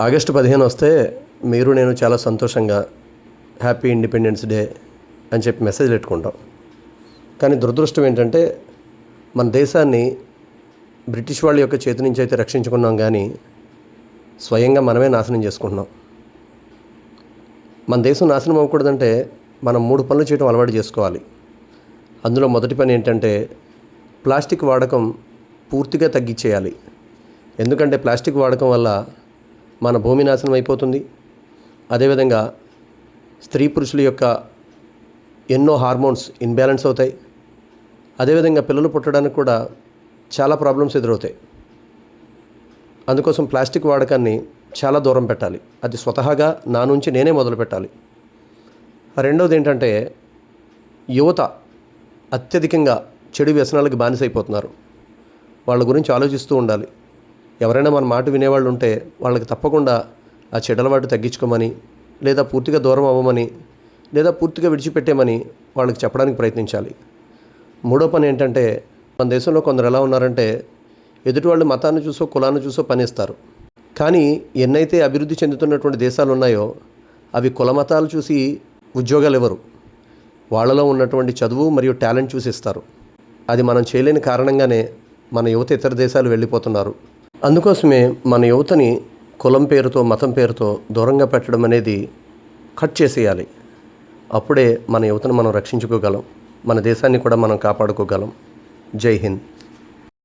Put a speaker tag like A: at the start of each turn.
A: August 15 వస్తే మీరు నేను చాలా సంతోషంగా హ్యాపీ ఇండిపెండెన్స్ డే అని చెప్పి మెసేజ్ పెట్టుకుంటాం. కానీ దురదృష్టం ఏంటంటే మన దేశాన్ని బ్రిటిష్ వాళ్ళ యొక్క చేతి నుంచి అయితే రక్షించుకున్నాం, కానీ స్వయంగా మనమే నాశనం చేసుకుంటున్నాం. మన దేశం నాశనం అవ్వకూడదంటే మనం 3 పనులు చేయడం అలవాటు చేసుకోవాలి. అందులో మొదటి పని ఏంటంటే ప్లాస్టిక్ వాడకం పూర్తిగా తగ్గించేయాలి. ఎందుకంటే ప్లాస్టిక్ వాడకం వల్ల మన భూమి నాశనం అయిపోతుంది. అదేవిధంగా స్త్రీ పురుషుల యొక్క ఎన్నో హార్మోన్స్ ఇన్బ్యాలెన్స్ అవుతాయి. అదేవిధంగా పిల్లలు పుట్టడానికి కూడా చాలా ప్రాబ్లమ్స్ ఎదురవుతాయి. అందుకోసం ప్లాస్టిక్ వాడకాన్ని చాలా దూరం పెట్టాలి. అది స్వతహాగా నా నుంచి నేనే మొదలు పెట్టాలి. రెండవది ఏంటంటే యువత అత్యధికంగా చెడు వ్యసనాలకు బానిసైపోతున్నారు. వాళ్ళ గురించి ఆలోచిస్తూ ఉండాలి. ఎవరైనా మన మాట వినేవాళ్ళు ఉంటే వాళ్ళకి తప్పకుండా ఆ చెడు అలవాటు తగ్గించుకోమని, లేదా పూర్తిగా దూరం అవ్వమని, లేదా పూర్తిగా విడిచిపెట్టేమని వాళ్ళకి చెప్పడానికి ప్రయత్నించాలి. మూడో పని ఏంటంటే మన దేశంలో కొందరు ఎలా ఉన్నారంటే ఎదుటి వాళ్ళు మతాన్ని చూసో కులాన్ని చూసో పనిస్తారు. కానీ ఎన్నైతే అభివృద్ధి చెందుతున్నటువంటి దేశాలు ఉన్నాయో అవి కుల మతాలు చూసి ఉద్యోగాలు ఇవ్వరు. వాళ్ళలో ఉన్నటువంటి చదువు మరియు టాలెంట్ చూసి ఇస్తారు. అది మనం చేయలేని కారణంగానే మన యువత ఇతర దేశాలు వెళ్ళిపోతున్నారు. అందుకోసమే మన యువతని కులం పేరుతో మతం పేరుతో దూరంగా పెట్టడం అనేది కట్ చేసేయాలి. అప్పుడే మన యువతను మనం రక్షించుకోగలం, మన దేశాన్ని కూడా మనం కాపాడుకోగలం. జై హింద్.